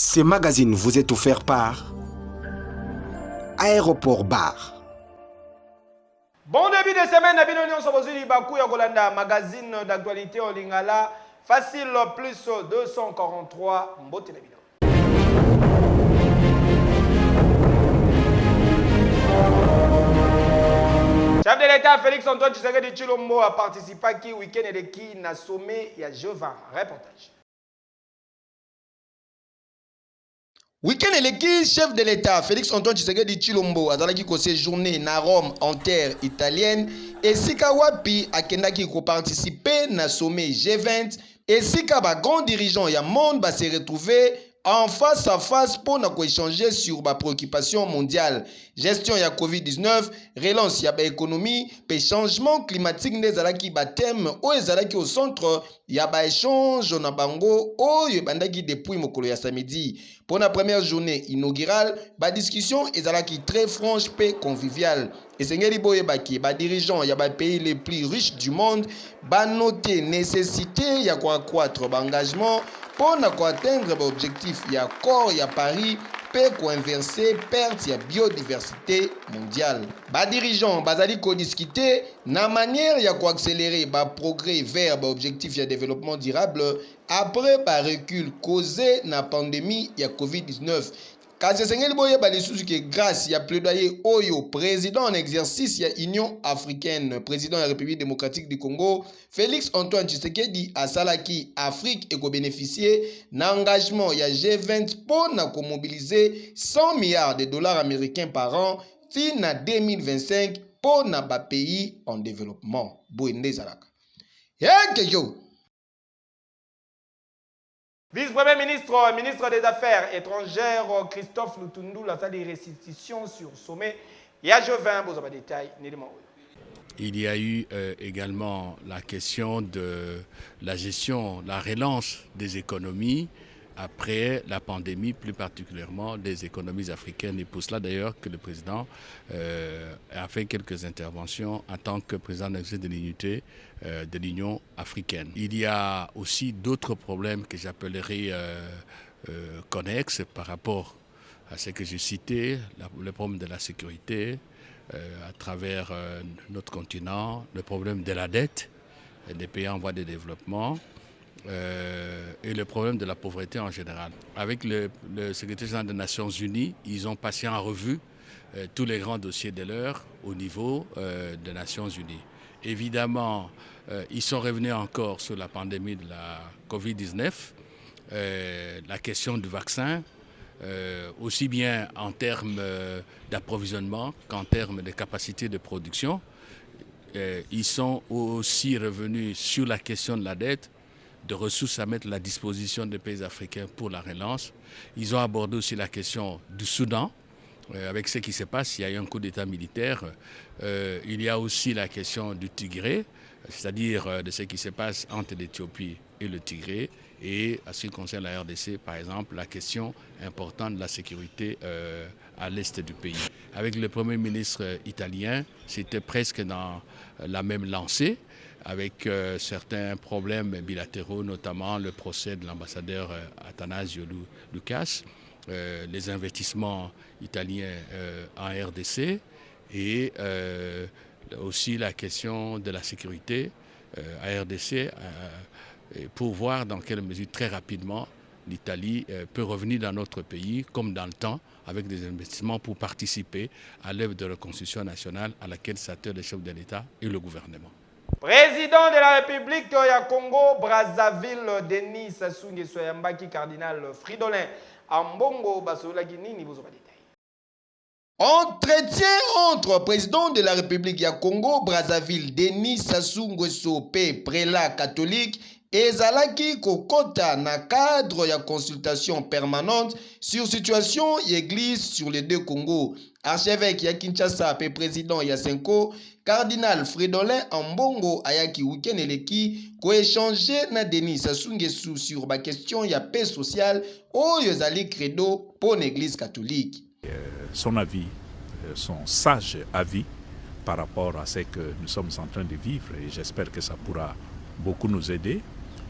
Ce magazine vous est offert par Aéroport Bar. Bon début de semaine, Nabino Nyonso Bozuli Bakou Yagolanda, magazine d'actualité au Lingala, facile plus 243, Mbote Nabino. Chef de l'État Félix Antoine Tshisekedi Tshilombo a participé à qui week-end et de qui n'a sommet il y a Jevan. Reportage. Week-end eleki, chef de l'État Félix Antoine Tshisekedi Tshilombo azalaki ko séjourner na Rome en terre italienne esika wapi akendaki ko participer na sommet G20 esika ba grand dirigeant ya monde ba se retrouver en face à face pour échanger sur la préoccupation mondiale, gestion ya COVID-19, relance ya économie, pe changement climatique ne zalaki ba thème o ezalaki au centre ya ba échange na bango o yebandaki depuis mokolo ya samedi. Pour la première journée inaugurale, ba discussion ezalaki très franche pe conviviale. Et sengeli boye baki ba dirigeants ya ba pays les plus riches du monde ba noter nécessité ya ko accroître ba engagement pour atteindre l'objectif ya accord ya Paris pour inverser perte ya biodiversité mondiale. Ba dirigeants bazali ko discuter na manière ya ko accélérer ba progrès vers l'objectif ya développement durable après ba recul causé na pandémie ya COVID-19. Kasi sengeli boye balisusu ke grâce ya plaidoyer oyo président en exercice ya Union africaine, président de la République démocratique du Congo, Félix Antoine Tshisekedi asalaki Afrique eko bénéficier na engagement ya G20 pour na ko mobiliser 100 milliards de dollars américains par an fin na 2025 pour na ba pays en développement. Boende zalaka. Yo. Vice-premier ministre, ministre des Affaires étrangères, Christophe Lutundu, la salle de restitution sur sommet. Il y a Jevan, vous avez des détails. Il y a eu également la question de la gestion, la relance des économies après la pandémie, plus particulièrement des économies africaines. Et pour cela d'ailleurs que le président a fait quelques interventions en tant que président de l'unité de l'Union africaine. Il y a aussi d'autres problèmes que j'appellerais connexes par rapport à ce que j'ai cité, le problème de la sécurité à travers notre continent, le problème de la dette des pays en voie de développement, et le problème de la pauvreté en général. Avec le secrétaire général des Nations Unies, ils ont passé en revue tous les grands dossiers de l'heure au niveau des Nations Unies. Évidemment, ils sont revenus encore sur la pandémie de la COVID-19, la question du vaccin, aussi bien en termes d'approvisionnement qu'en termes de capacité de production. Ils sont aussi revenus sur la question de la dette, de ressources à mettre à la disposition des pays africains pour la relance. Ils ont abordé aussi la question du Soudan, avec ce qui se passe. Il y a eu un coup d'État militaire. Il y a aussi la question du Tigré, c'est-à-dire de ce qui se passe entre l'Éthiopie et le Tigré. Et à ce qui concerne la RDC, par exemple, la question importante de la sécurité à l'est du pays. Avec le Premier ministre italien, c'était presque dans la même lancée, avec certains problèmes bilatéraux, notamment le procès de l'ambassadeur Attanasio Lucas, les investissements italiens en RDC et aussi la question de la sécurité à RDC pour voir dans quelle mesure très rapidement l'Italie peut revenir dans notre pays comme dans le temps avec des investissements pour participer à l'œuvre de reconstruction nationale à laquelle s'attellent les chefs de l'État et le gouvernement. Président de la République du Congo, Brazzaville, Denis Sassou Nguesso Yambaki, cardinal Fridolin, Ambongo, Basola Guinini, vous aurez détaillé. Entretien entre président de la République du Congo, Brazzaville, Denis Sassou Nguesso, prélat catholique, ezalaki kokota na cadre ya consultation permanente sur situation église sur les deux Congos. Archevêque ya Kinshasa pe président ya Senko, cardinal Fridolin Ambongo ayaki week-end eleki ko échanger na Denis Sassou Nguesso sur ba question ya paix sociale oyo ezali credo pour l'église catholique. Son avis, son sage avis par rapport à ce que nous sommes en train de vivre, et j'espère que ça pourra beaucoup nous aider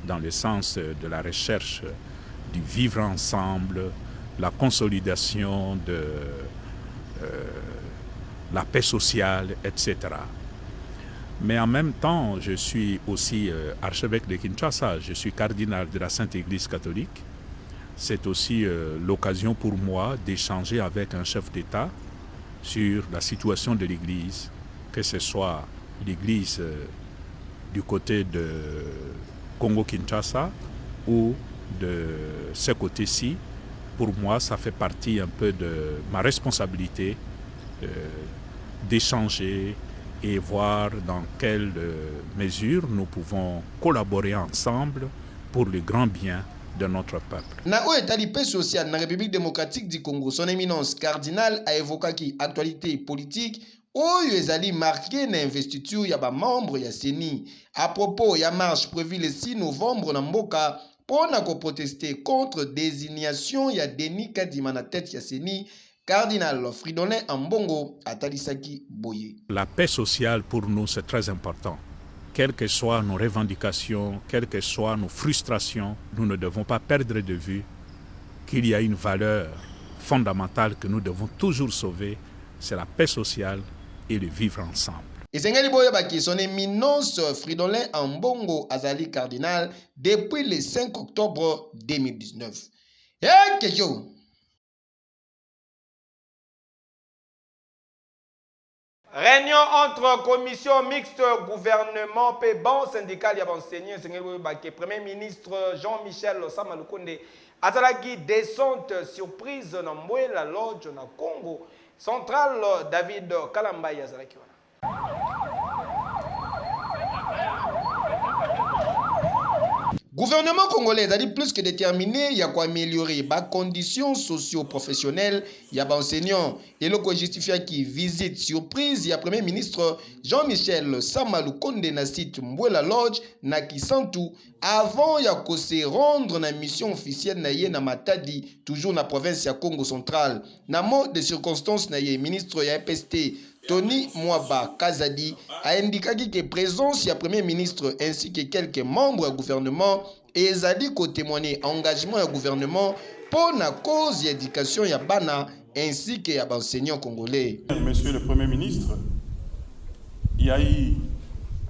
dans le sens de la recherche du vivre ensemble, la consolidation de la paix sociale, etc. Mais en même temps, je suis aussi archevêque de Kinshasa, je suis cardinal de la Sainte Église catholique. C'est aussi l'occasion pour moi d'échanger avec un chef d'État sur la situation de l'Église, que ce soit l'Église du côté de Congo-Kinshasa ou de ce côté-ci. Pour moi, ça fait partie un peu de ma responsabilité d'échanger et voir dans quelle mesure nous pouvons collaborer ensemble pour le grand bien de notre peuple. Na oetali paix sociale na République démocratique du Congo, son éminence cardinal a évoqué qui actualité politique oyo ezali marqué na investiture ya ba membre ya CENI à propos ya marche prévue le 6 novembre na mboka pour protester contre désignation ya Denis Kadima na tête ya CENI. Cardinal Fridolin Ambongo atalisaki boye. La paix sociale pour nous c'est très important. Quelles que soient nos revendications, quelles que soient nos frustrations, nous ne devons pas perdre de vue qu'il y a une valeur fondamentale que nous devons toujours sauver, c'est la paix sociale et le vivre ensemble. Esengeli boye baki son éminence Fridolin Ambongo azali cardinal depuis le 5 octobre 2019. Kejo. Réunion entre commission mixte gouvernement et bon syndical y a enseigné le Premier ministre Jean-Michel Samalukonde azalaki descente surprise na Mbuela Lodge na Congo central. David Kalamba azalaki wana. Gouvernement congolais a dit plus que déterminé, il y a quoi améliorer les conditions socio-professionnelles, il y a enseignants et le quoi justifié qui visite surprise, il y a Premier ministre Jean-Michel Samalukonde na site Mbuela Lodge na Kisantu avant il y a se rendre na mission officielle na ye na Matadi toujours na province ya Congo central na mot de circonstances na ye ministre ya EPST Tony Mwaba Kazadi a indiqué que présence du Premier ministre ainsi que quelques membres du gouvernement et Zadi ko témoigner engagement du gouvernement pour la cause d'éducation ya bana ainsi que ya enseignants congolais. Monsieur le Premier ministre, il y a eu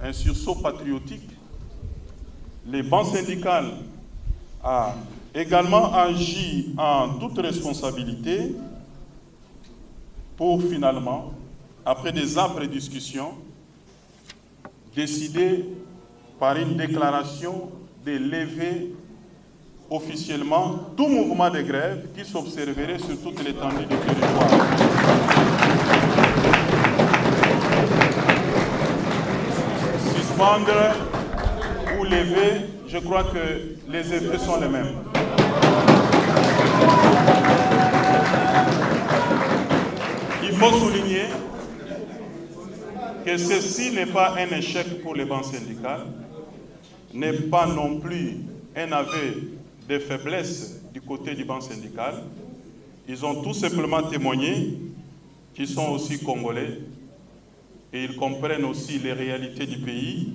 un sursaut patriotique. Les bancs syndicales ont également agi en toute responsabilité pour finalement, après des âpres discussions, décider par une déclaration de lever officiellement tout mouvement de grève qui s'observerait sur toute l'étendue du territoire. Suspendre ou lever, je crois que les effets sont les mêmes. Il faut souligner que ceci n'est pas un échec pour les bancs syndicales, n'est pas non plus un aveu de faiblesse du côté du banc syndical. Ils ont tout simplement témoigné qu'ils sont aussi congolais et ils comprennent aussi les réalités du pays.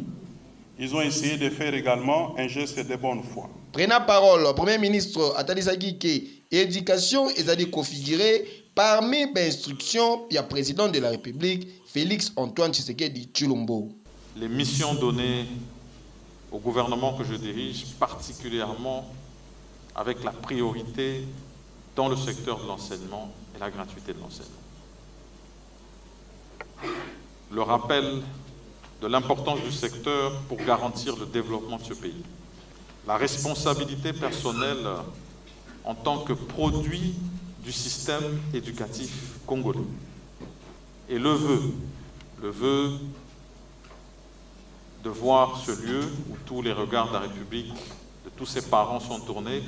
Ils ont essayé de faire également un geste de bonne foi. Prenant parole, le Premier ministre Atalisaki que l'éducation est configurée parmi les instructions du président de la République, Félix Antoine Tshisekedi Tshilombo. Les missions données au gouvernement que je dirige, particulièrement avec la priorité dans le secteur de l'enseignement et la gratuité de l'enseignement. Le rappel de l'importance du secteur pour garantir le développement de ce pays. La responsabilité personnelle en tant que produit du système éducatif congolais. Et le vœu de voir ce lieu où tous les regards de la République, de tous ses parents sont tournés,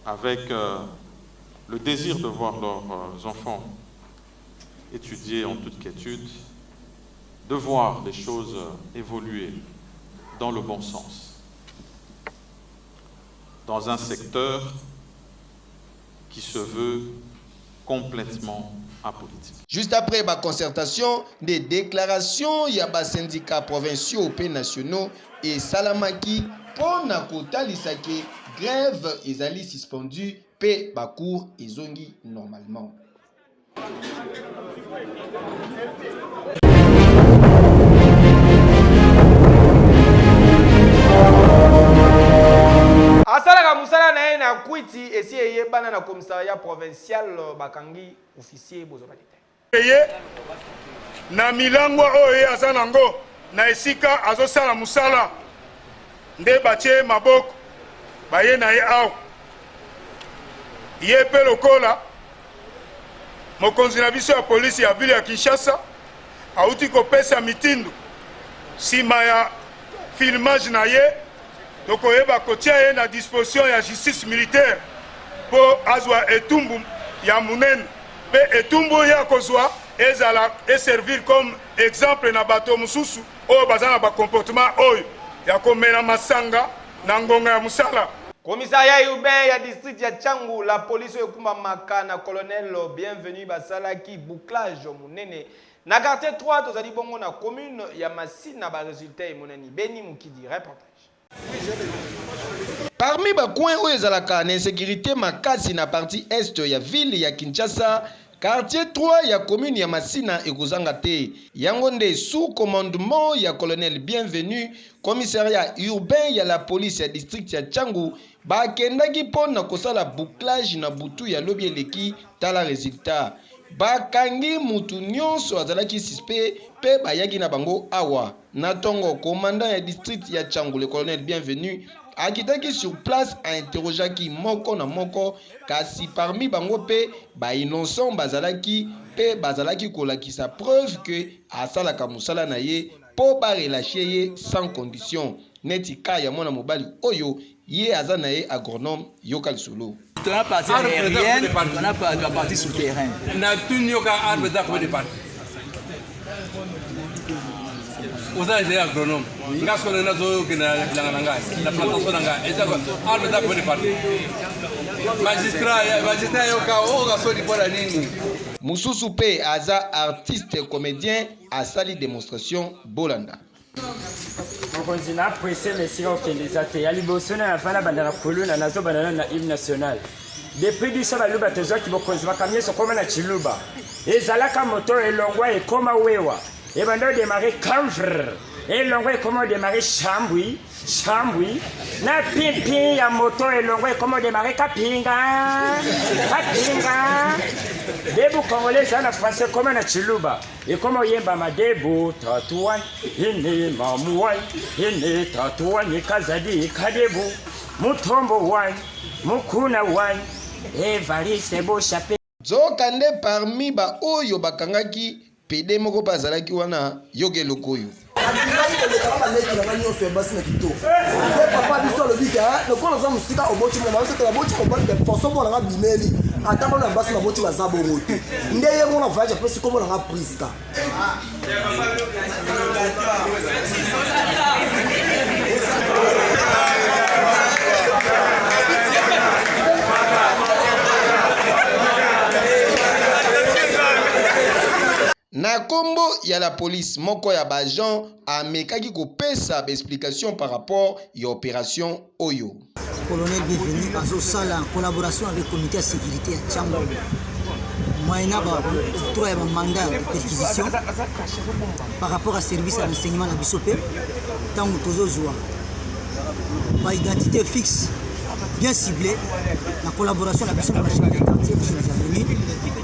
avec le désir de voir leurs enfants étudier en toute quiétude, de voir les choses évoluer dans le bon sens, dans un secteur qui se veut complètement apolitique. Juste après la concertation, des déclarations, il y a des syndicats provinciaux et nationaux et Salamaki pona kotalisa ke grève ezali suspendu pe bacour ezongi normalement. asalaka musala na ye na kwiti esi eyebana na commissariat provincial bakangi officier bozobali te ye na milango oyo ye aza nango na esika azosala musala nde batie maboko baye na ye awa ye mpe lokola mokonzi na biso ya polisi ya ville ya Kinshasa auti kopesa mitindo nsima ya filmage na ye tokoyeba kotia ye na disposition ya justice militaire mpo azwa etumbu ya munene mpe etumbu ya kozwa ezala eservir comme exemple na bato mosusu oyo baza na bakomportement oyo ya komela masanga na ngonga ya musala. Commissariat urbain ya district ya Tchangu, la police ekumbamaka na colonel bienvenu basalaki bouclage munene na quartier 3 tozali bongo na commune ya Masina ba résultat emonani Beni Mukidi reportage. Parmi bakoin oyo ezalaka na insécurité makasi na partie est ya ville ya Kinshasa, quartier 3 ya commune ya Masina ekozanga te. Yango nde sous commandement ya colonel bienvenu, commissariat urbain ya la police ya district ya Tchangu bakendaki pona kosala bouclage na butu ya lobi eleki tala résultat. Bakangi mutu nyonso azalaki suspect pe bayaki na bango awa. Na tongo commandant ya district ya Tchangu le colonel bienvenu akitaki sur place a interrogeaki moko na moko kasi parmi bango pe ba innocent bazalaki pe bazalaki kolakisa preuve que asalaka musala na ye po ba relâcher ye sans condition. Neti ka ya mwana mobali oyo ye aza na ye agronome yoka lisolo. On a parti aérienne, on a parti souterrain. On a tout mis au cas arbre d'arbre de parti. Vous avez agronome. Ngas ko na zo kina langa la plantation nga eza ko arbre d'arbre de parti. Magistrat yo ka o ga so di pona nini. Mususu pe aza artiste comédien asali démonstration Bolanda. Mokonzi na pressé les sira okendeza te ya liboso na afana bandaka koluna nazo banana na hymne national depuis biso baluba tozwaki bokonzi bakamie sokoma na chiluba ezalaka moto elongwa ekoma wewa ebanda démarrer camvre elongwa ekoma démarrer chambui na pipi ya moto elongwa ekoma démarrer kapinga debu congolais na français comme na chiluba et comme yemba madebu tatouan ine mamuwai ine tatouan kazadi kadebu mutombo wai mukuna wai evariste bo chape zokande parmi ba oyo bakangaki pede moko bazalaki wana yoge lokoyo papa biso le bika le ko za musika oboti mo ba se ka boti ko ba de force mo na bimeli ata ba na basi na boti ba za bongote ndeye mo na voyage pe siko mo na prista na kombo ya la police moko ya bajan amekaki kopesa explication par rapport à opération Oyo. Colonel bienvenu azosala en collaboration avec le comité de sécurité à Tchangu. Moyena ba octroi un mandat de perquisition par rapport à service à renseignement na bisope tango tozozwa ba identité fixe bien ciblée en collaboration avec la chef de quartier qui nous a venu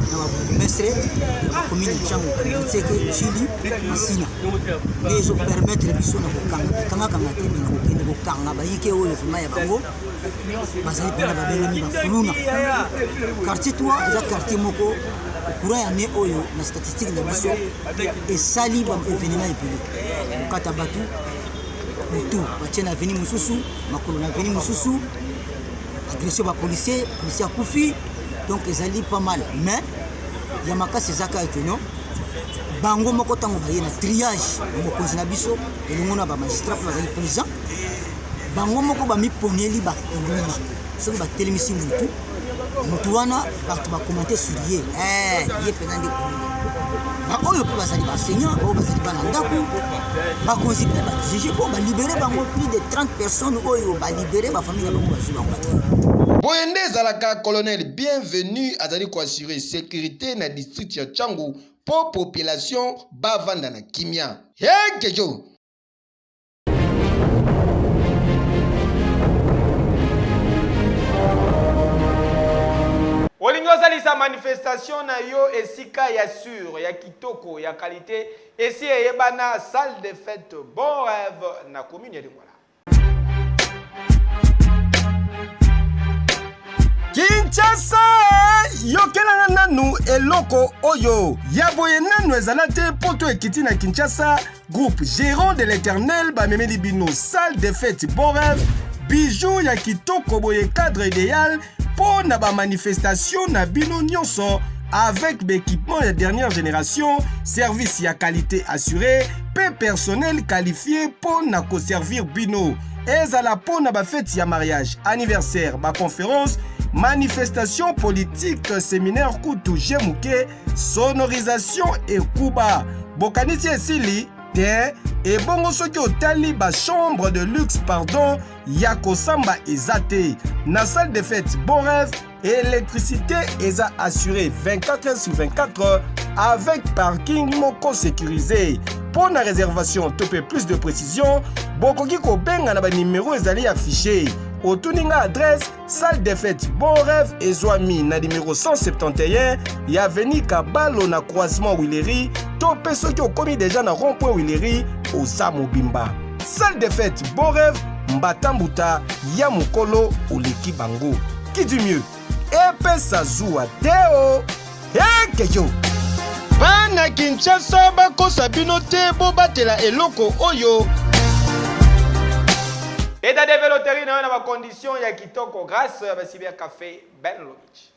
na mestre la commune de Tchangu c'est que Chili Masina les permettre biso na kanga kanga te na kokende kokanga ba yike oyo fuma ya bango bazali pena ba belemi ba fuluna quartier toi eza quartier moko courant ya ne oyo na statistique na biso et sali ba événement epele kata batu mutu batiena veni mususu makolo na veni mususu agression ba policier a kufi donc ezali pas mal mais ya makasi ezaka ekenyo bango moko tango baye na triage mokonzi na biso elongo na ba magistrat bazali présent bango moko bamiponeli ba eluma soki batelemisi mutu wana bato bakomante sur ye ye pena nde baoyo mpe bazali baenseignant bao bazali bana ndako bakonzi mpe bajuge mpo balibere bango plus de 30 personnes oyo balibere bafamille na bango bazwi bango bate boye nde ezalaka colonel bienvenu azali koassure sécurité na district ya Tchangu po population bavanda na kimia hekejo. olingi ozalisa manifestation na yo esika ya sur ya kitoko ya qualité esi eyebana salle de fête bon rêve na commune ya Lingwala. Kinshasa yokelanga nanu eloko oyo ya boye nanu ezala te poto ekiti na Kinshasa groupe Gérant de l'Éternel bamemeli bino salle de fête bon rêve bijou ya kitoko boye cadre idéal pour na ba manifestation na bino nyonso avec l'équipement de dernière génération, service ya qualité assurée, pe personnel qualifié pour na ko servir bino. Ezala pour na ba fête ya mariage, anniversaire, ba conférence, manifestation politique, séminaire kutu jemuke, sonorisation et kuba. Bokanisi esili te et bongo soki otali ba chambre de luxe pardon yako samba ezate na salle de fête bon rêve électricité eza assurée 24 heures sur 24 heures avec parking moko sécurisé. Pour la réservation topé plus de précision bokoki ko benga na ba numéro ezali affiché otuninga adresse salle de fête bon rêve ezwami na numéro 171 ya avenue Kabalo na croisement Willery topé soki okomi déjà na rond-point Willery oza mobimba. Salle de fête bon rêve mbatambuta ya mokolo oleki bango qui du mieux epesa zuwa teo ekeyo bana Kinshasa bakosa bino te bobatela eloko oyo État de veloterie na ba condition ya kitoko grâce à cybercafé Ben Lobich.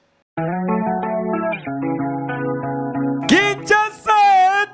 Kinshasa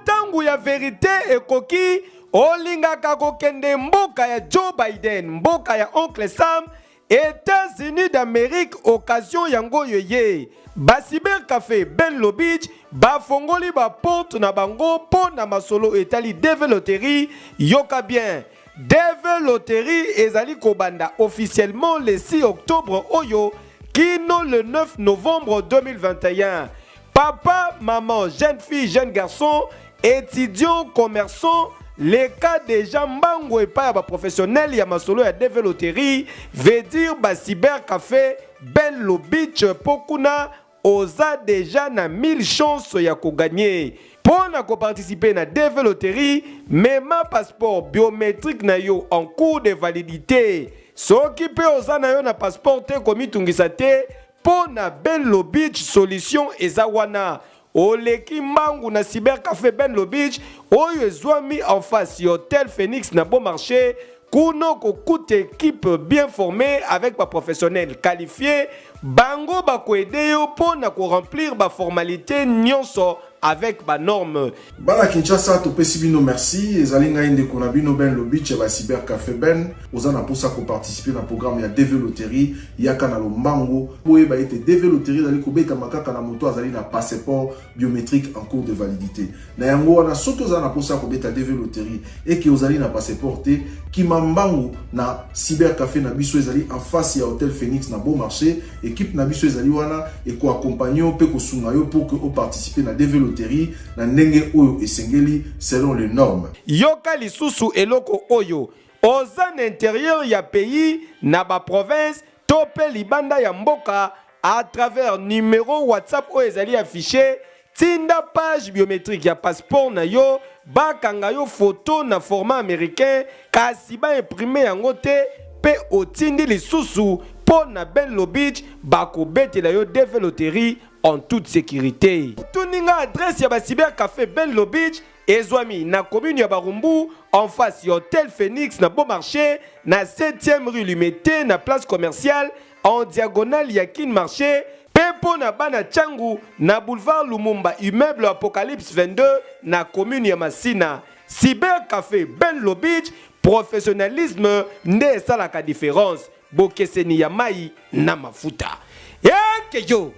tangu ya vérité ekoki olingaka kokende mboka ya Joe Biden mboka ya Oncle Sam États-Unis d'Amérique occasion yango yoye ba cybercafé Ben Lobich bafongoli ba porte na bango po na masolo etali DV Loterie yoka bien DV Loterie ezali kobanda officiellement le 6 octobre oyo kino le 9 novembre 2021. Papa, maman, jeune fille, jeune garçon, étudiant, commerçant, les cas déjà mbango et pas professionnel ya masolo ya DV Loterie veut dire ba cybercafé Ben Lobich pokuna oza déjà na 1000 chances ya ko gagner. Pour na ko participer na DV Loterie, même passeport biométrique na yo en cours de validité. Soki pe oza na yo na passeport te komi tungisa te pour na Ben Lobich solution ezawana. Oleki mangu na cybercafé Ben Lobich oyo ezwami en face Hôtel Phoenix na bon marché kuno kokute équipe bien formée avec ba professionnels qualifiés bango ba ko aider yo pona ko remplir ba formalité nyonso avec ba norme. Bala Kinshasa topesi bino merci ezali ngai ndeko na bino Ben Lobich ba cybercafé Ben ozana posa ko participer na programme ya DV Loterie yaka na lombango boye ba ete DV Loterie ezali ko beta makaka na moto azali na passeport biométrique en cours de validité na yango wana soki ozana posa ko beta DV Loterie et que ozali na passeport te kimambango na cybercafé na biso ezali en face ya Hôtel Phoenix na bon marché équipe na biso ezali wana et ko accompagner pe ko sunga yo pour que o participer na DV Loterie na ndenge oyo esengeli selon les normes. Yoka lisusu eloko oyo oza na intérieur ya pays na ba province tope libanda ya mboka à travers numéro WhatsApp oyo ezali affiché tinda page biométrique ya passeport na yo bakanga yo photo na format américain kasi ba imprimer yango te pe otindi lisusu po na Ben Lobich bako betela yo DV Loterie en toute sécurité. Tuninga adresse ya ba cybercafé Ben Lobich ezwami na commune ya Barumbu en face ya Hôtel Phoenix na bon marché na 7e rue Limité na place commerciale en diagonale ya Kin marché pepo na bana Tchangu na boulevard Lumumba immeuble Apocalypse 22 na commune ya Masina. Cybercafé Ben Lobich professionnalisme nde esalaka différence bokeseni ya mai na mafuta. Ekeyo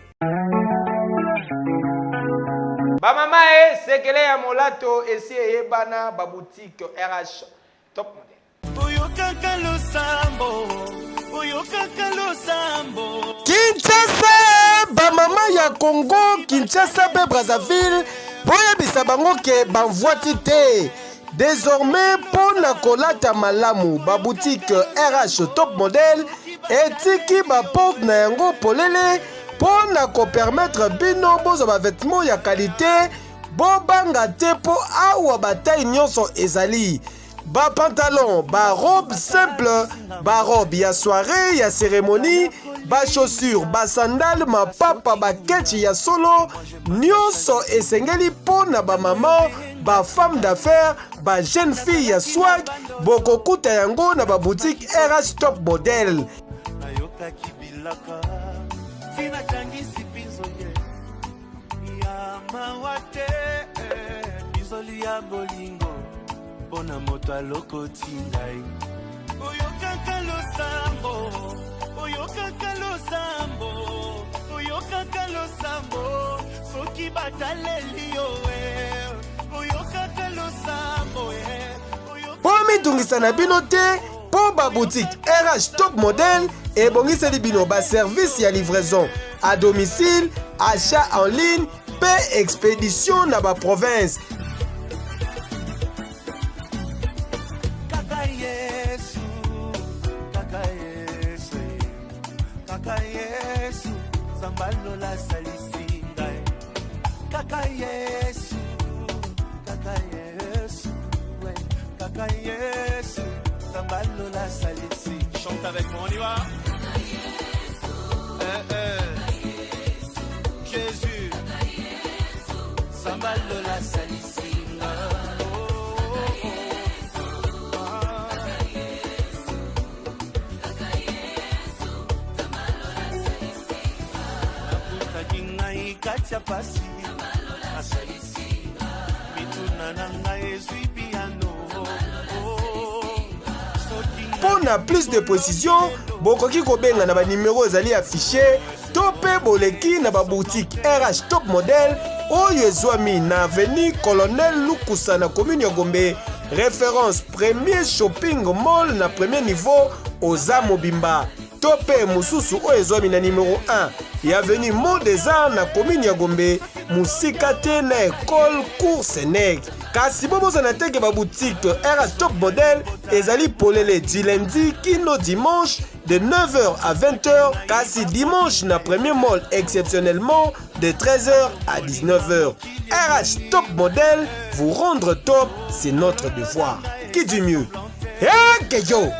Ba mama e sekele ya molato esi eyebana ba boutique RH top model. Kinshasa, ba mama ya Congo, Kinshasa pe Brazzaville, boyebisa bango ke banvoiti te. Désormais, pour na kolata malamu, ba boutique RH top model, etiki ba porte na yango polele, pour na ko permettre bino bozo ba vêtements ya qualité, bo banga te po awa ba taille nyonso ezali. Ba pantalon, ba robe simple, ba robe ya soirée, ya cérémonie, ba chaussures, ba sandales, ma papa, ba ketchi ya solo, nyonso esengeli pona ba maman, ba femme d'affaires, ba jeune fille ya swag, boko kuta yango na ba boutique RH top model. Bona moto alokoti ngai oyokaka losambo soki bataleli yo oyokaka losambo Po mitungisa na bino te po ba boutique RH top model ebongiseli bino ba service ya livraison à domicile, achat en ligne, pe expédition na ba province. Chante avec moi, on y va. Jésus, Sambal de la Salicinga. Katia pasi asalisi mituna nanga ezwi piano. Pour na plus de précision, bokoki kobenga na ba numéro ezali affiché to pe boleki na ba boutique RH top model oyo ezwami na avenue Colonel Lukusa na commune ya Gombe. Référence premier shopping mall na premier niveau Oza Mobimba. Topé mususu oyo ezwami na numéro 1 ya avenue Mont des Arts na commune ya Gombe musika te na école cours Sénègue. Kasi boboza na teke ba boutique RH top model ezali polele du lundi kino dimanche de 9h à 20h. Kasi dimanche na premier mall exceptionnellement de 13h à 19h. RH top model, vous rendre top, c'est notre devoir. Qui dit mieux? Que yo!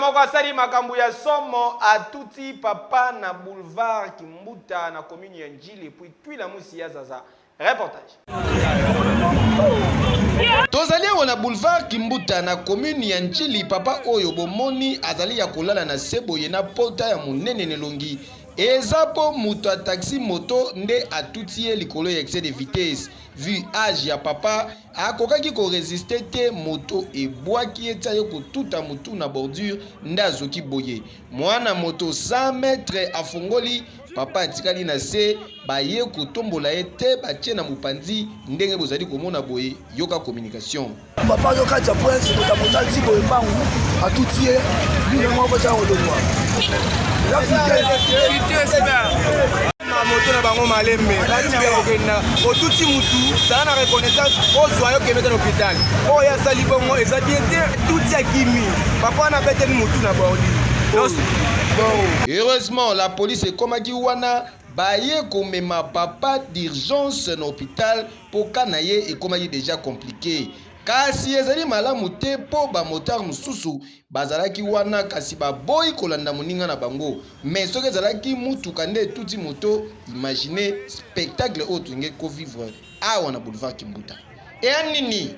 Moko asali makambo ya somo atuti papa na boulevard Kimbuta na commune ya Njili puis la musi ya Zaza. Reportage. Tozali na boulevard Kimbuta na commune ya Njili papa oyo bomoni azali ya kolala na sebo yena pota ya munene nelongi. Ezapo muto taxi moto nde atuti likolo ya excès de vitesse. Vu âge ya papa akokaki ko résister te moto ebwaki etayo ko tuta mutu na bordure ndazoki boye. Mwana moto 100 mètres afongoli papa atikali na se baye ko tombola ete batie na mupanzi ndenge bozali komona boye yoka communication. Papa yoka ja prince ko tamota ti boye bangu atutie bino mo ko ja odonwa. La vitesse moto na bango malembe bati be okenda otuti mutu za na reconnaissance ozwa yo kemeta na hôpital oya sali bongo eza bien te tuti akimi papa na bete mutu na baoli. Heureusement la police ekomaki wana baye komema papa d'urgence na hôpital pour kanaye ekomaki déjà compliqué. kasi ezali malamu te po bamotar mosusu bazalaki wana kasi baboyi kolanda moninga na bango. Mais soki ezalaki mutuka nde etuti moto, imagine spectacle oyo tolingi kovivre awa na boulevard Kimbuta. Eya nini?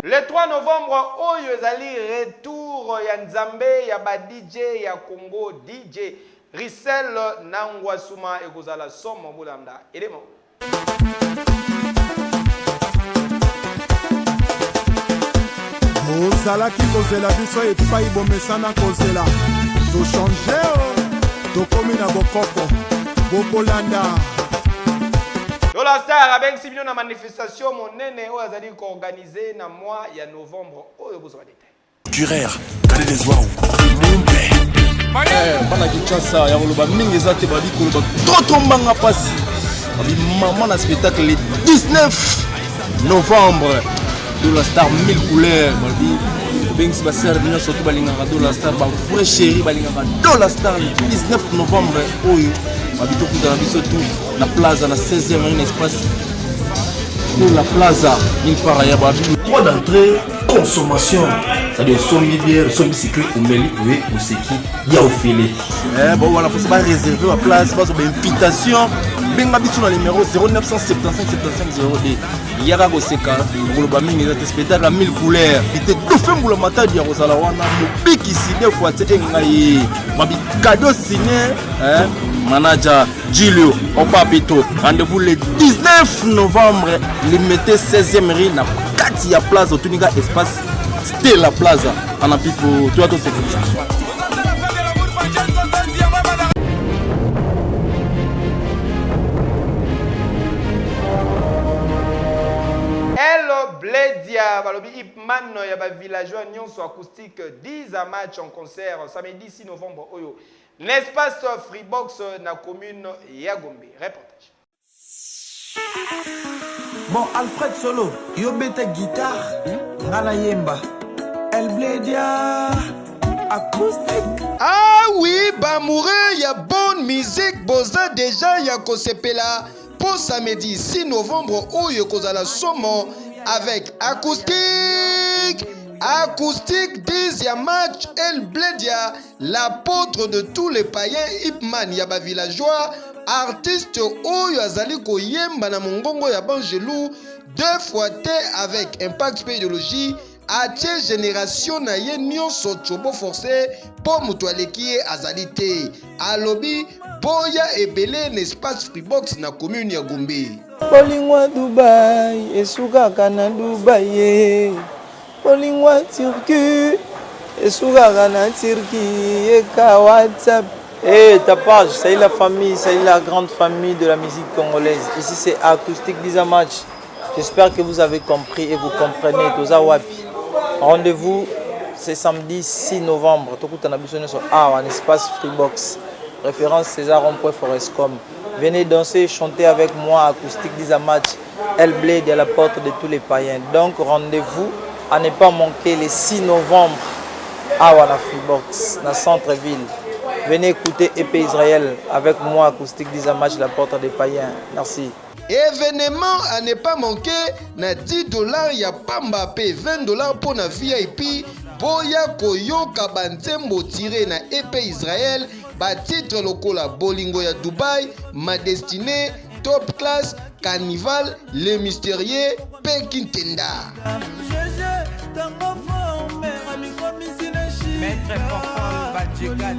Le 3 novembre, oyo ezali retour ya Nzambe ya ba DJ ya Congo, DJ Rissel Nangwasuma ekozala somo bulanda. Elemo. ozalaki kozela biso epai bomesana kozela tochange tokomi na bokoko bokolanda. Dola Star avec Sibino na manifestation monene oyo azali ko organiser na mois ya novembre oyo bozwa détail. Durer, kale les oies mumbe. Bana Kinshasa ya koloba mingi eza te bali koloba totombanga pasi. Abi maman na spectacle le 19 novembre. Dola Star 1000 couleurs bali Bengs Basser bien surtout balingaka Dola Star ba vrai chéri balingaka Dola Star le 19 novembre oyo babito kuta na biso tout na plaza na 16e rue espace pour la plaza une part ya babi droit d'entrée consommation c'est-à-dire sombi bière sombi cycle umeli oui musiki ya ofele bon voilà pour ça va réserver la place pas une invitation benga biso na numéro 0975 75 02 yaka koseka ngoloba mingi za spectacle 1000 couleurs bité tout fait mbula matadi ya kozala wana mobiki signé fois te engai mabi cadeau signé manager Julio Opapito. Rendez-vous le 19 novembre, limité 16e rue na kati ya plaza otunika espace Stella Plaza. On a pour toi tout sécurité. El Bledia, balobi Ipman ya ba villageois nyonso acoustique 10 à match en concert samedi 6 novembre oyo. L'espace Freebox na commune Yagombe. Reportage. Bon, Alfred Solo, yo bete guitare, ngala yemba. El Bledia, acoustique. Ah oui, bamouré, ya bonne musique, boza déjà ya kosepela. Pour samedi 6 novembre, oyo kozala somo avec acoustique. Acoustique 10e match El Bledia, l'apôtre de tous les païens Ipman Yaba villageois, artiste Oyo Azali Koyemba na mongongo ya Bangelou, 2 fois T avec Impact Pédologie, atie génération na ye nyonso chobo forcé pour mutualeki Azali T. Alobi boya ebele n'espace Freebox na commune ya Gombe. Bolingwa Dubai, esukaka na Dubai. Bolingwa Turquie, esukaka na Turquie, eka WhatsApp. Hey, ta page, c'est la famille, c'est la grande famille de la musique congolaise. Ici c'est Acoustique 10 match. J'espère que vous avez compris et vous comprenez. Toza Wapi. Rendez-vous, c'est samedi 6 novembre. Tokuta na biso nyonso en espace Freebox. Référence César Rond.Forescom. Venez danser et chanter avec moi Acoustique 10 match. El Blade à la porte de tous les païens. Donc rendez-vous à ne pas manquer le 6 novembre à la Freebox, dans le centre-ville. Venez écouter EP Israël avec moi Acoustique 10 match la porte des païens. Merci. Événement à ne pas manquer, na $10 ya pamba pe $20 pour na VIP. Boya koyoka banzembo tiré na EP Israël, ba titre lokola Bolingo ya Dubai, Ma Destinée, Top Class, Carnival, Le Mystérieux, Pekintenda. Maître Paul Badjekate.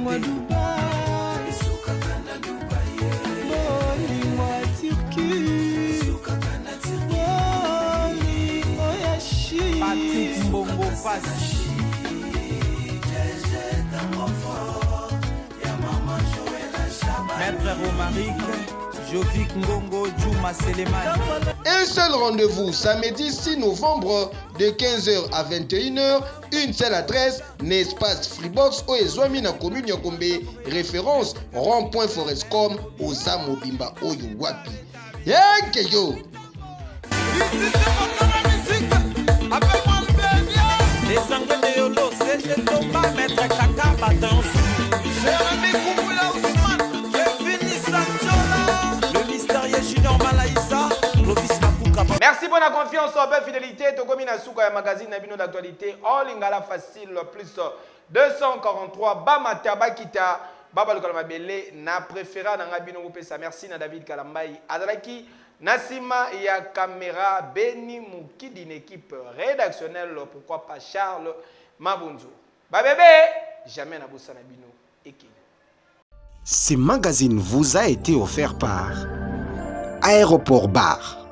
Patrick Mbongo Fassi. Maître Romaric, Jovic Mbongo, Djouma Seleman. Un seul rendez-vous, samedi 6 novembre de 15h à 21h. Une seule adresse, n'espace Freebox au Ezwami na commune Yakombe. Référence Rond.Forescom au Zamobimba Oyo Wapi. Yekeyo! Les Anglais de Yolo, c'est le combat, maître Kaka, bâton. Jérémy Koumoula Ousmane, je finis la confiance, belle fidélité, Tokomi na suka ya magazine na bino d'actualité, all ingala facile, plus 243, Bamata Bakita, Baba Lukalamabele, na préféra na ngabino Gupesa. Merci na David Kalambai, Azalaki, Nassima ya caméra, Beni Mouki d'une équipe rédactionnelle, pourquoi pas Charles Mabunzo. Ba bébé, jamais na Boussa na bino, Eki. Ce magazine vous a été offert par Aéroport Bar.